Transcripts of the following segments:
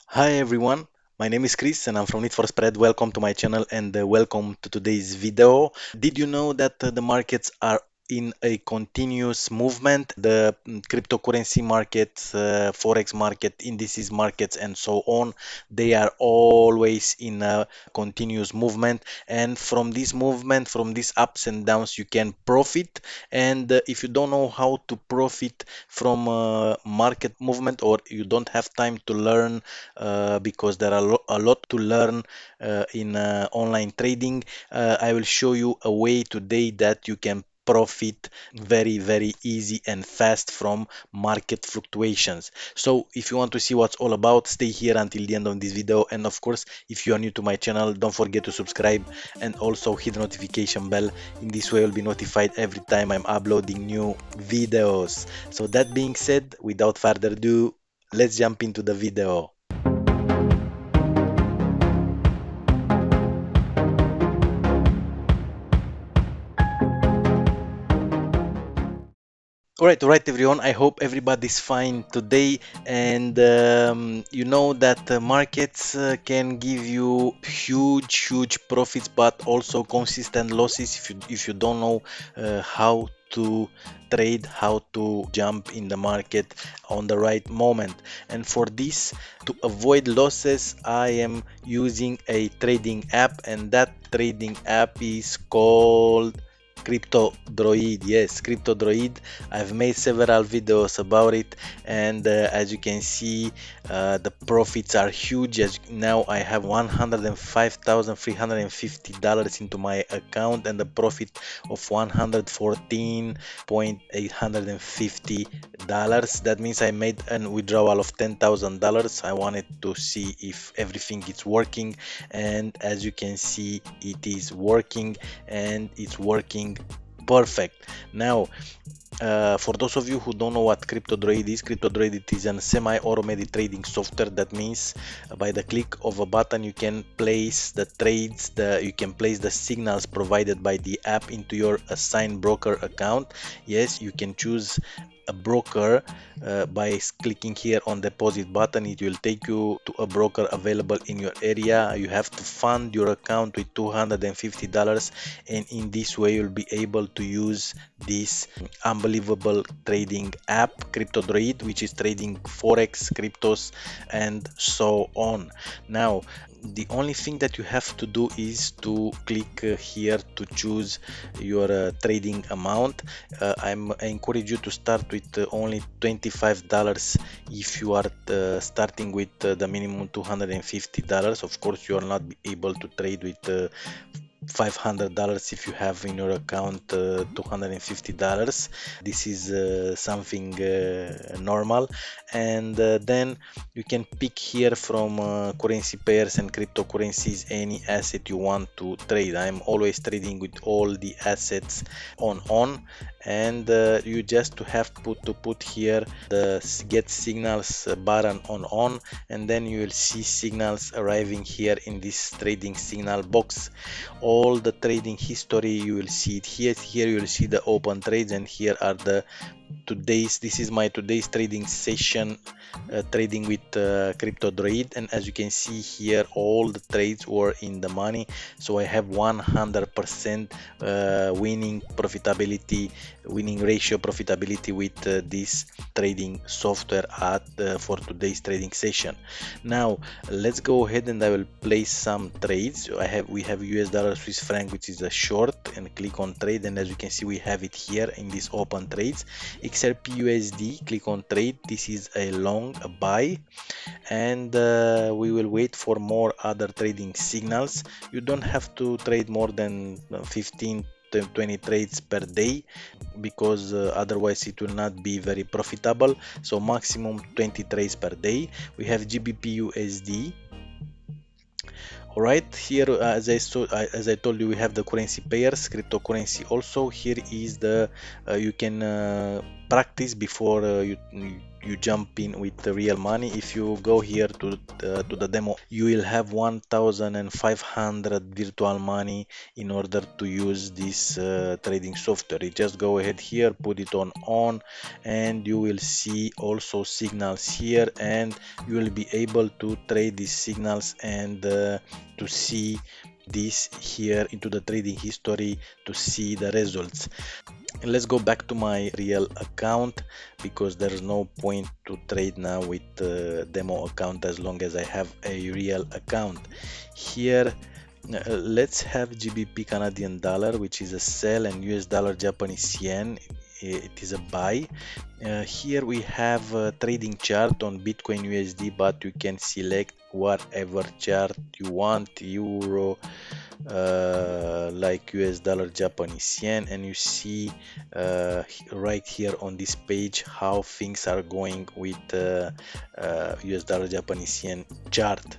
Hi everyone, my name is Chris and I'm from Need for Spread. Welcome to my channel and welcome to today's video. Did you know that the markets are in a continuous movement? The cryptocurrency markets, Forex market, indices markets, and so on, they are always in a continuous movement. And from this movement, from these ups and downs, you can profit. And if you don't know how to profit from market movement, or you don't have time to learn because there are a lot to learn in online trading. I will show you a way today that you can profit very easy and fast from market fluctuations. So if you want to see what's all about, stay here until the end of this video. And of course, if you are new to my channel, don't forget to subscribe and also hit the notification bell. In this way you'll be notified every time I'm uploading new videos. So that being said, without further ado, let's jump into the video. All right, everyone. I hope everybody's fine today. And you know that markets can give you huge profits, but also consistent losses if you don't know how to trade, how to jump in the market on the right moment. And for this, to avoid losses, I am using a trading app, and that trading app is called Crypto Droid. Yes, Crypto Droid. I've made several videos about it, and as you can see, the profits are huge. As now I have $105,350 into my account, and the profit of $114,850. That means I made an withdrawal of $10,000. I wanted to see if everything is working, and as you can see, it is working, and it's working perfect. Now, for those of you who don't know what CryptoDroid is, CryptoDroid it is a semi-automated trading software. That means by the click of a button you can place the trades, you can place the signals provided by the app into your assigned broker account. Yes, you can choose a broker by clicking here on deposit button. It will take you to a broker available in your area. You have to fund your account with $250, and in this way you'll be able to use this unbelievable trading app CryptoDroid, which is trading Forex, cryptos, and so on. Now, the only thing that you have to do is to click here to choose your trading amount. I encourage you to start with only $25 if you are starting with the minimum $250. Of course, you are not able to trade with $500 if you have in your account $250. This is something normal. And then you can pick here from currency pairs and cryptocurrencies any asset you want to trade. I'm always trading with all the assets on, and you just to have to put here the get signals button on, and then you will see signals arriving here in this trading signal box. All the trading history, you will see it here you will see the open trades, and here are the this is my today's trading session, trading with CryptoDroid. And as you can see here, all the trades were in the money, so I have 100% winning ratio profitability with this trading software for today's trading session. Now let's go ahead and I will place some trades. We have US dollar Swiss franc, which is a short, and click on trade, and as you can see we have it here in this open trades. XRP USD, click on trade. This is a long, a buy, and we will wait for more other trading signals. You don't have to trade more than 15 to 20 trades per day, because otherwise it will not be very profitable. So maximum 20 trades per day. We have GBP USD. All right, here as I told you, we have the currency pairs, cryptocurrency. Also here is the you can practice before you jump in with the real money. If you go here to the demo, you will have 1,500 virtual money in order to use this trading software. You just go ahead here, put it on, and you will see also signals here, and you will be able to trade these signals and to see this here into the trading history to see the results. Let's go back to my real account, because there's no point to trade now with the demo account as long as I have a real account. Here let's have GBP Canadian dollar, which is a sell, and US dollar Japanese yen, it is a buy. Here we have a trading chart on Bitcoin USD, but you can select whatever chart you want, euro, like US dollar Japanese yen, and you see right here on this page how things are going with US dollar Japanese yen chart.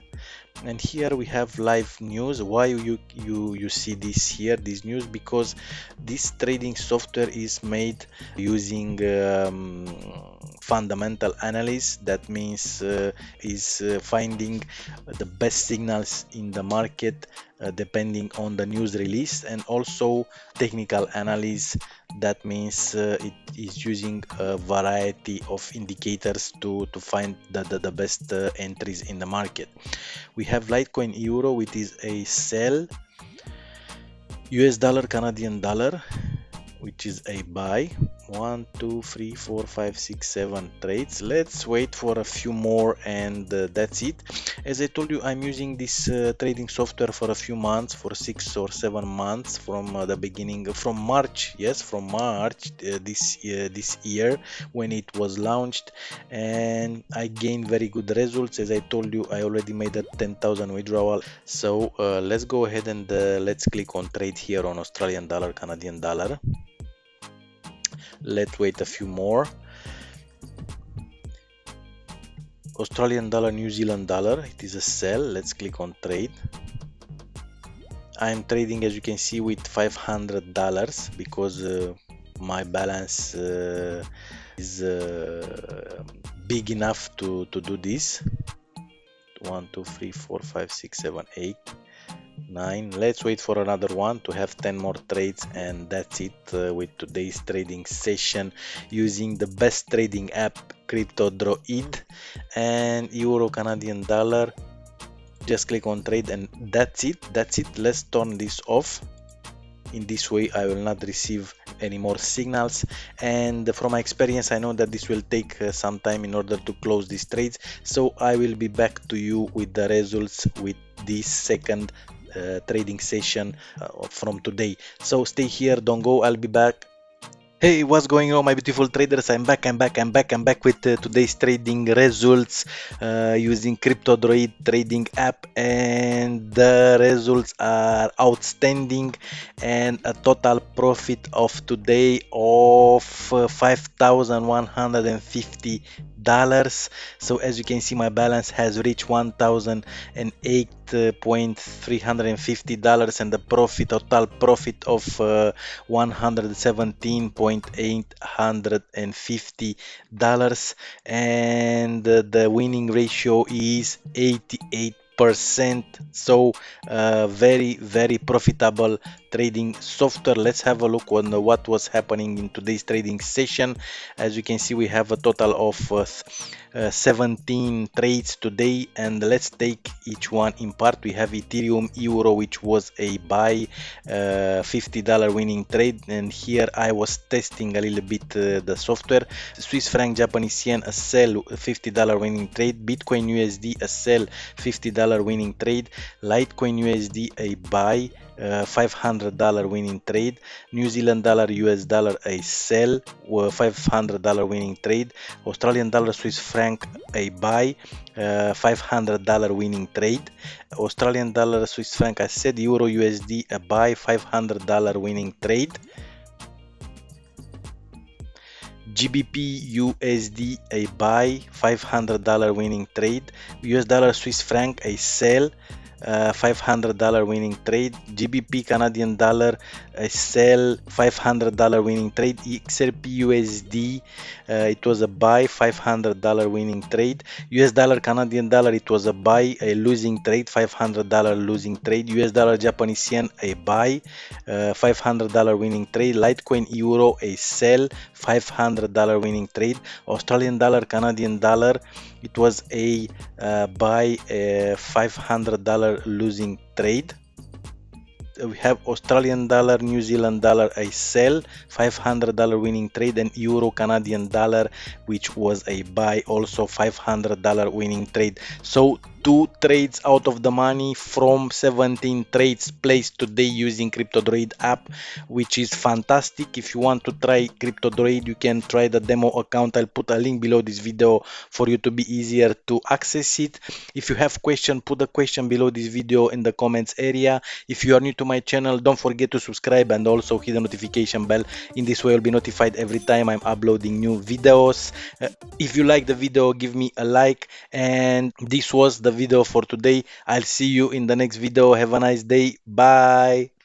And here we have live news. Why you see this here, this news? Because this trading software is made using fundamental analysis. That means is finding the best signals in the market depending on the news release, and also technical analysis. That means it is using a variety of indicators to find the best entries in the market. We have Litecoin Euro, which is a sell, US dollar Canadian dollar, which is a buy. 1 2 3 4 5 6 7 trades. Let's wait for a few more, and that's it. As I told you, I'm using this trading software for a few months, for 6 or 7 months, from the beginning, from March. Yes, from March this year when it was launched, and I gained very good results. As I told you, I already made a 10,000 withdrawal. So let's go ahead and let's click on trade here on Australian dollar Canadian dollar. Let's wait a few more. Australian dollar New Zealand dollar, it is a sell. Let's click on trade. I'm trading, as you can see, with $500 because my balance is big enough to do this. 1 2 3 4 5 6 7 8 9. Let's wait for another one to have 10 more trades, and that's it with today's trading session using the best trading app, Crypto Droid, and Euro Canadian dollar. Just click on trade, and that's it. Let's turn this off. In this way I will not receive any more signals, and from my experience I know that this will take some time in order to close these trades, so I will be back to you with the results with this second trading session from today. So stay here, don't go, I'll be back. Hey, what's going on, my beautiful traders? I'm back with today's trading results using Crypto Droid trading app, and the results are outstanding, and a total profit of today of $5,150. So as you can see, my balance has reached $1,008.350, and the total profit of $117.850, and the winning ratio is 88%. So very profitable trading software. Let's have a look on what was happening in today's trading session. As you can see, we have a total of 17 trades today, and let's take each one in part. We have Ethereum Euro, which was a buy, $50 winning trade, and here I was testing a little bit the software. Swiss franc Japanese yen, a sell, $50 winning trade. Bitcoin USD, a sell, $50 winning trade. Litecoin USD, a buy, $500 winning trade. New Zealand dollar US dollar, a sell, $500 winning trade. Australian dollar Swiss franc, a buy, $500 winning trade. Australian dollar Swiss franc, I said. Euro USD, a buy, $500 winning trade. GBP USD, a buy, $500 winning trade. US dollar Swiss franc, a sell, $500 winning trade. GBP Canadian dollar, sell, $500 winning trade. XRP USD, it was a buy, $500 winning trade. US dollar Canadian dollar, it was a buy, a losing trade, $500 losing trade. US dollar Japanese yen, a buy, $500 winning trade. Litecoin euro, a sell, $500 winning trade. Australian dollar Canadian dollar, it was a buy, $500 losing trade. We have Australian dollar, New Zealand dollar, I sell, $500 winning trade, and Euro Canadian dollar, which was a buy, also $500 winning trade. So two trades out of the money from 17 trades placed today using CryptoDroid app, which is fantastic. If you want to try CryptoDroid, you can try the demo account. I'll put a link below this video for you to be easier to access it. If you have question, put a question below this video in the comments area. If you are new to my channel, don't forget to subscribe and also hit the notification bell. In this way, you'll be notified every time I'm uploading new videos. If you like the video, give me a like. And this was the video for today. I'll see you in the next video. Have a nice day. Bye.